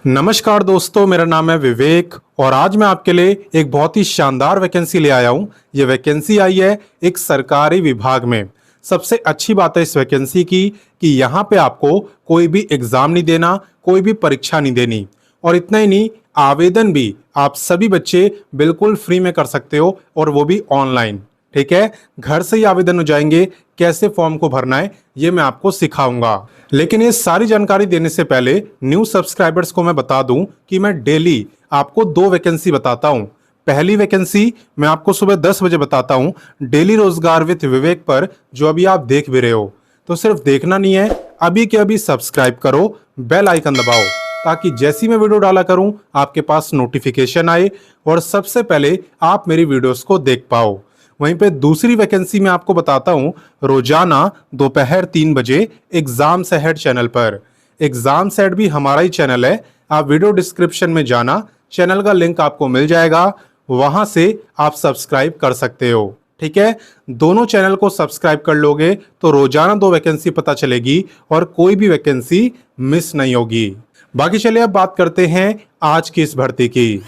नमस्कार दोस्तों, मेरा नाम है विवेक और आज मैं आपके लिए एक बहुत ही शानदार वैकेंसी ले आया हूं। ये वैकेंसी आई है एक सरकारी विभाग में। सबसे अच्छी बात है इस वैकेंसी की कि यहाँ पे आपको कोई भी एग्जाम नहीं देना, कोई भी परीक्षा नहीं देनी और इतना ही नहीं, आवेदन भी आप सभी बच्चे बिल्कुल फ्री में कर सकते हो और वो भी ऑनलाइन। ठीक है, घर से ही आवेदन हो जाएंगे। कैसे फॉर्म को भरना है ये मैं आपको सिखाऊंगा। लेकिन ये सारी जानकारी देने से पहले न्यू सब्सक्राइबर्स को मैं बता दूं कि मैं डेली आपको 2 वैकेंसी बताता हूं। पहली वैकेंसी मैं आपको सुबह 10 बजे बताता हूं, डेली रोजगार विद विवेक पर, जो अभी आप देख भी रहे हो। तो सिर्फ देखना नहीं है, अभी के अभी सब्सक्राइब करो, बेल आइकन दबाओ ताकि जैसी मैं वीडियो डाला करूं आपके पास नोटिफिकेशन आए और सबसे पहले आप मेरी वीडियोस को देख पाओ। वहीं पे दूसरी वैकेंसी मैं आपको बताता हूं, रोजाना दोपहर 3 बजे एग्जाम सेट चैनल पर। एग्जाम सेट भी हमारा ही चैनल है, आप वीडियो डिस्क्रिप्शन में जाना, चैनल का लिंक आपको मिल जाएगा, वहां से आप सब्सक्राइब कर सकते हो। ठीक है, दोनों चैनल को सब्सक्राइब कर लोगे तो रोजाना 2 वैकेंसी पता चलेगी और कोई भी वैकेंसी मिस नहीं होगी। बाकी चलिए अब बात करते हैं आज की इस भर्ती की।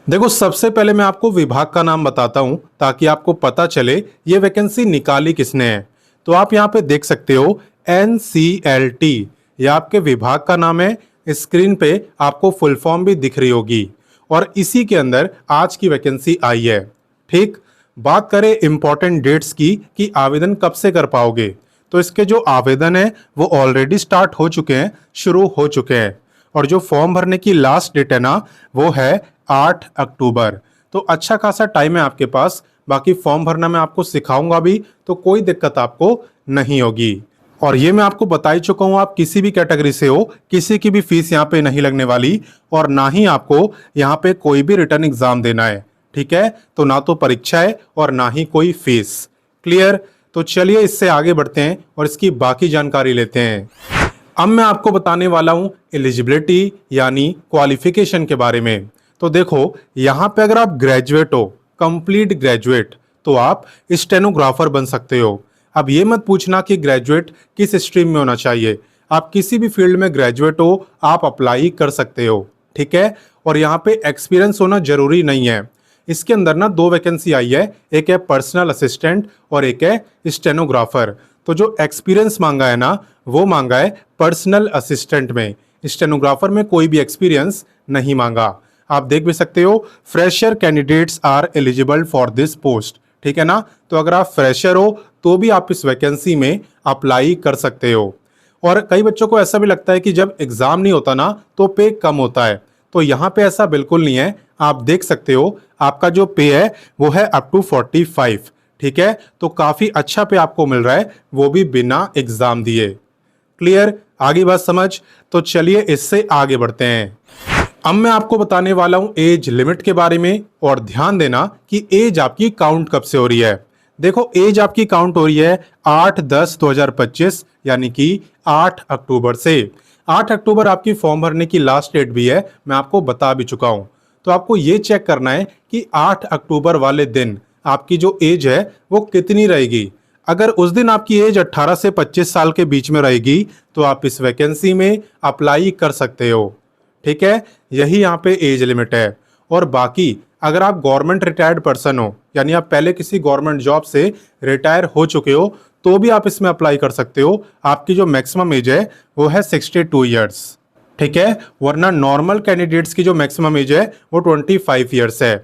देखो, सबसे पहले मैं आपको विभाग का नाम बताता हूं ताकि आपको पता चले ये वैकेंसी निकाली किसने है। तो आप यहां पे देख सकते हो NCLT, ये आपके विभाग का नाम है। स्क्रीन पे आपको फुल फॉर्म भी दिख रही होगी और इसी के अंदर आज की वैकेंसी आई है। ठीक, बात करें इंपॉर्टेंट डेट्स की कि आवेदन कब से कर पाओगे, तो इसके जो आवेदन है वो ऑलरेडी स्टार्ट हो चुके हैं, शुरू हो चुके हैं और जो फॉर्म भरने की लास्ट डेट है ना वो है 8 अक्टूबर। तो अच्छा खासा टाइम है आपके पास। बाकी फॉर्म भरना मैं आपको सिखाऊंगा भी, तो कोई दिक्कत आपको नहीं होगी। और ये मैं आपको बता ही चुका हूं, आप किसी भी कैटेगरी से हो, किसी की भी फीस यहाँ पे नहीं लगने वाली और ना ही आपको यहाँ पे कोई भी रिटर्न एग्जाम देना है। ठीक है, तो ना तो परीक्षा है और ना ही कोई फीस। क्लियर? तो चलिए इससे आगे बढ़ते हैं और इसकी बाकी जानकारी लेते हैं। अब मैं आपको बताने वाला हूं एलिजिबिलिटी यानी क्वालिफिकेशन के बारे में। तो देखो, यहां पे अगर आप ग्रेजुएट हो, कंप्लीट ग्रेजुएट, तो आप स्टेनोग्राफर बन सकते हो। अब ये मत पूछना कि ग्रेजुएट किस स्ट्रीम में होना चाहिए, आप किसी भी फील्ड में ग्रेजुएट हो आप अप्लाई कर सकते हो। ठीक है, और यहाँ पे एक्सपीरियंस होना जरूरी नहीं है। इसके अंदर ना 2 वैकेंसी आई है, एक है पर्सनल असिस्टेंट और एक है स्टेनोग्राफर। तो जो एक्सपीरियंस मांगा है ना वो मांगा है पर्सनल असिस्टेंट में, स्टेनोग्राफर में कोई भी एक्सपीरियंस नहीं मांगा। आप देख भी सकते हो, fresher candidates are eligible for this post. ठीक है ना, तो अगर आप फ्रेशर हो तो भी आप इस वैकेंसी में अप्लाई कर सकते हो। और कई बच्चों को ऐसा भी लगता है कि जब एग्जाम नहीं होता ना तो पे कम होता है, तो यहाँ पे ऐसा बिल्कुल नहीं है। आप देख सकते हो आपका जो पे है वो है अप टू 45। ठीक है, तो काफी अच्छा पे आपको मिल रहा है, वो भी बिना एग्जाम दिए। क्लियर? आगे बात समझ? तो चलिए इससे आगे बढ़ते हैं। अब मैं आपको बताने वाला हूं एज लिमिट के बारे में और ध्यान देना कि एज आपकी काउंट कब से हो रही है। देखो, एज आपकी काउंट हो रही है 8/10/2025 यानी कि 8 अक्टूबर से। 8 अक्टूबर आपकी फॉर्म भरने की लास्ट डेट भी है, मैं आपको बता भी चुका हूं। तो आपको ये चेक करना है कि 8 अक्टूबर वाले दिन आपकी जो एज है वो कितनी रहेगी। अगर उस दिन आपकी एज 18 से 25 साल के बीच में रहेगी तो आप इस वैकेंसी में अप्लाई कर सकते हो। ठीक है, यही यहाँ पे एज लिमिट है। और बाकी अगर आप गवर्नमेंट रिटायर्ड पर्सन हो, यानी आप पहले किसी गवर्नमेंट जॉब से रिटायर हो चुके हो, तो भी आप इसमें अप्लाई कर सकते हो। आपकी जो मैक्सिमम एज है वो है 62 ईयर्स। ठीक है, वरना नॉर्मल कैंडिडेट्स की जो मैक्सिमम एज है वो 25 ईयर्स है।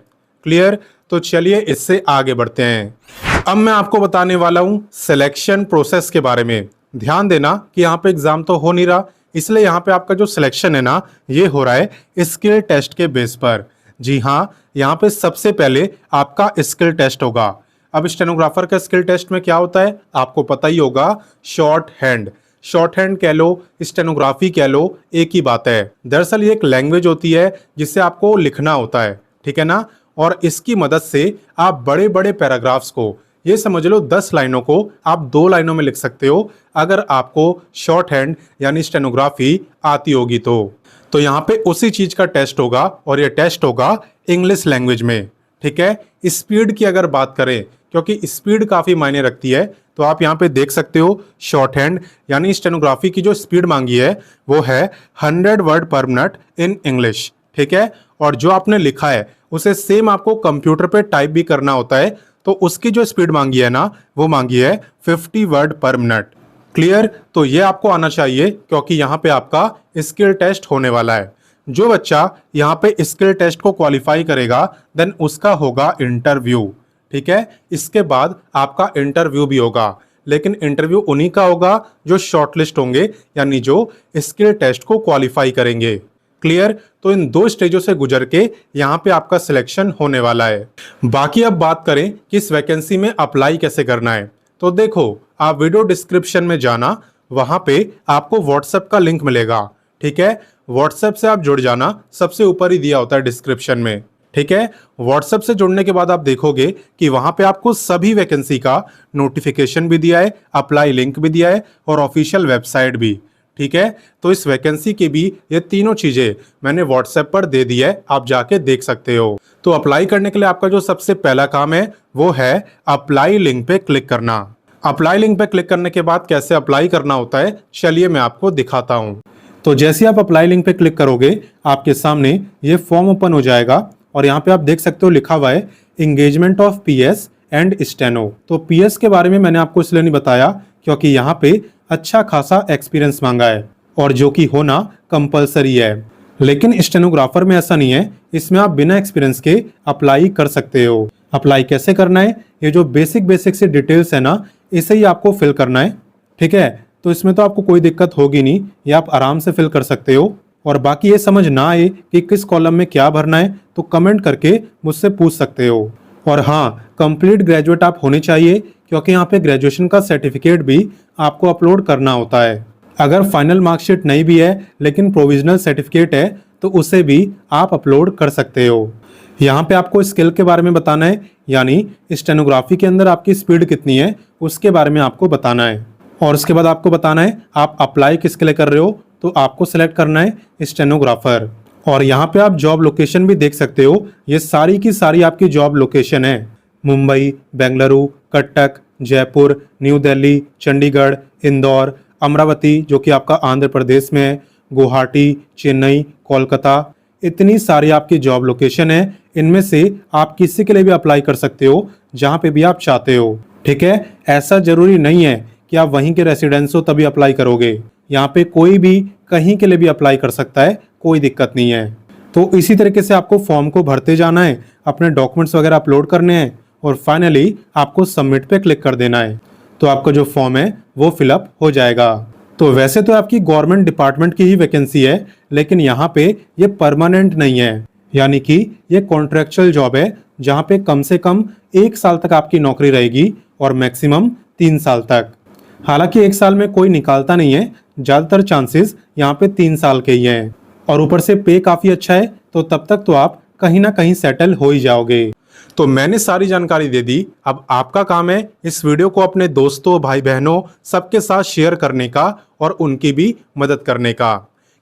क्लियर? तो चलिए इससे आगे बढ़ते हैं। अब मैं आपको बताने वाला हूं सिलेक्शन प्रोसेस के बारे में। ध्यान देना कि यहाँ पे एग्जाम तो हो नहीं रहा, इसलिए यहाँ पे आपका जो सिलेक्शन है ना ये हो रहा है स्किल टेस्ट के बेस पर। जी हाँ, यहाँ पे सबसे पहले आपका स्किल टेस्ट होगा। अब स्टेनोग्राफर का स्किल टेस्ट में क्या होता है आपको पता ही होगा, शॉर्ट हैंड। शॉर्ट हैंड कह लो, स्टेनोग्राफी कह लो, एक ही बात है। दरअसल ये एक लैंग्वेज होती है जिससे आपको लिखना होता है। ठीक है ना, और इसकी मदद से आप बड़े बड़े पैराग्राफ्स को, ये समझ लो 10 लाइनों को आप 2 लाइनों में लिख सकते हो, अगर आपको शॉर्ट हैंड यानी स्टेनोग्राफी आती होगी तो यहाँ पे उसी चीज का टेस्ट होगा और ये टेस्ट होगा इंग्लिश लैंग्वेज में। ठीक है, स्पीड की अगर बात करें, क्योंकि स्पीड काफी मायने रखती है, तो आप यहाँ पे देख सकते हो शॉर्ट हैंड यानी स्टेनोग्राफी की जो स्पीड मांगी है वो है 100 वर्ड पर मिनट इन इंग्लिश, ठीक है। और जो आपने लिखा है उसे सेम आपको कंप्यूटर पे टाइप भी करना होता है, तो उसकी जो स्पीड मांगी है ना वो मांगी है 50 वर्ड पर मिनट। क्लियर? तो ये आपको आना चाहिए क्योंकि यहाँ पे आपका स्किल टेस्ट होने वाला है। जो बच्चा यहाँ पे स्किल टेस्ट को क्वालिफाई करेगा देन उसका होगा इंटरव्यू, ठीक है। इसके बाद आपका इंटरव्यू भी होगा, लेकिन इंटरव्यू उन्हीं का होगा जो शॉर्टलिस्ट होंगे यानी जो स्किल टेस्ट को क्वालिफाई करेंगे। क्लियर? तो इन 2 स्टेजों से गुजर के यहाँ पे आपका सिलेक्शन होने वाला है। बाकी अब बात करें कि इस वैकेंसी में अप्लाई कैसे करना है, तो देखो आप वीडियो डिस्क्रिप्शन में जाना, वहां पे आपको व्हाट्सएप का लिंक मिलेगा, ठीक है। व्हाट्सएप से आप जुड़ जाना, सबसे ऊपर ही दिया होता है डिस्क्रिप्शन में, ठीक है। व्हाट्सएप से जुड़ने के बाद आप देखोगे कि वहां पे आपको सभी वैकेंसी का नोटिफिकेशन भी दिया है, अप्लाई लिंक भी दिया है और ऑफिशियल वेबसाइट भी, ठीक है। तो इस वैकेंसी की भी ये तीनों चीजें मैंने व्हाट्सएप पर दे दी है, आप जाके देख सकते हो। तो अप्लाई करने के लिए आपका जो सबसे पहला काम है वो है अप्लाई लिंक पे क्लिक करना। अप्लाई लिंक पे क्लिक करने के बाद कैसे अप्लाई करना होता है चलिए मैं आपको दिखाता हूँ। तो जैसे आप अप्लाई लिंक पे क्लिक करोगे आपके सामने ये फॉर्म ओपन हो जाएगा और यहाँ पे आप देख सकते हो लिखा हुआ है engagement of PS and steno. तो पीएस के बारे में मैंने आपको इसलिए नहीं बताया क्योंकि यहाँ पे अच्छा खासा एक्सपीरियंस मांगा है और जो कि होना कंपलसरी है, लेकिन स्टेनोग्राफर में ऐसा नहीं है, इसमें आप बिना एक्सपीरियंस के अप्लाई कर सकते हो। अप्लाई कैसे करना है, ये जो बेसिक से डिटेल्स है ना इसे ही आपको फिल करना है, ठीक है। तो इसमें तो आपको कोई दिक्कत होगी नहीं, ये आप आराम से फिल कर सकते हो। और बाकी ये समझ ना आए कि किस कॉलम में क्या भरना है तो कमेंट करके मुझसे पूछ सकते हो। और हाँ, कंप्लीट ग्रेजुएट आप होने चाहिए क्योंकि यहाँ पे ग्रेजुएशन का सर्टिफिकेट भी आपको अपलोड करना होता है। अगर फाइनल मार्कशीट नहीं भी है लेकिन प्रोविजनल सर्टिफिकेट है तो उसे भी आप अपलोड कर सकते हो। यहाँ पे आपको स्किल के बारे में बताना है, यानी स्टेनोग्राफी के अंदर आपकी स्पीड कितनी है उसके बारे में आपको बताना है। और उसके बाद आपको बताना है आप अप्लाई किसके लिए कर रहे हो, तो आपको सेलेक्ट करना है स्टेनोग्राफर। और यहाँ पे आप जॉब लोकेशन भी देख सकते हो, ये सारी की सारी आपकी जॉब लोकेशन है। मुंबई, बेंगलुरु, कटक, जयपुर, न्यू दिल्ली, चंडीगढ़, इंदौर, अमरावती जो कि आपका आंध्र प्रदेश में है, गुवाहाटी, चेन्नई, कोलकाता, इतनी सारी आपकी जॉब लोकेशन है। इनमें से आप किसी के लिए भी अप्लाई कर सकते हो जहाँ पे भी आप चाहते हो, ठीक है। ऐसा जरूरी नहीं है कि आप वहीं के रेसिडेंस हो तभी अप्लाई करोगे, यहाँ पे कोई भी कहीं के लिए भी अप्लाई कर सकता है, कोई दिक्कत नहीं है। तो इसी तरीके से आपको फॉर्म को भरते जाना है, अपने डॉक्यूमेंट्स वगैरह अपलोड करने हैं और फाइनली आपको सबमिट पे क्लिक कर देना है, तो आपका जो फॉर्म है वो फिलअप हो जाएगा। तो वैसे तो आपकी गवर्नमेंट डिपार्टमेंट की ही वैकेंसी है, लेकिन यहाँ पे ये परमानेंट नहीं है, यानी कि ये कॉन्ट्रेक्चुअल जॉब है जहाँ पे कम से कम 1 साल तक आपकी नौकरी रहेगी और मैक्सिमम 3 साल तक। हालांकि 1 साल में कोई निकालता नहीं है, ज्यादातर चांसेस यहाँ पे 3 साल के ही हैं और ऊपर से पे काफी अच्छा है, तो तब तक तो आप कहीं ना कहीं सेटल हो ही जाओगे। तो मैंने सारी जानकारी दे दी, अब आपका काम है इस वीडियो को अपने दोस्तों, भाई बहनों सबके साथ शेयर करने का और उनकी भी मदद करने का,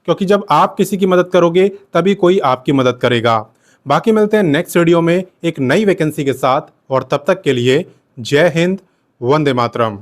क्योंकि जब आप किसी की मदद करोगे तभी कोई आपकी मदद करेगा। बाकी मिलते हैं नेक्स्ट वीडियो में एक नई वैकेंसी के साथ, और तब तक के लिए जय हिंद, वंदे मातरम।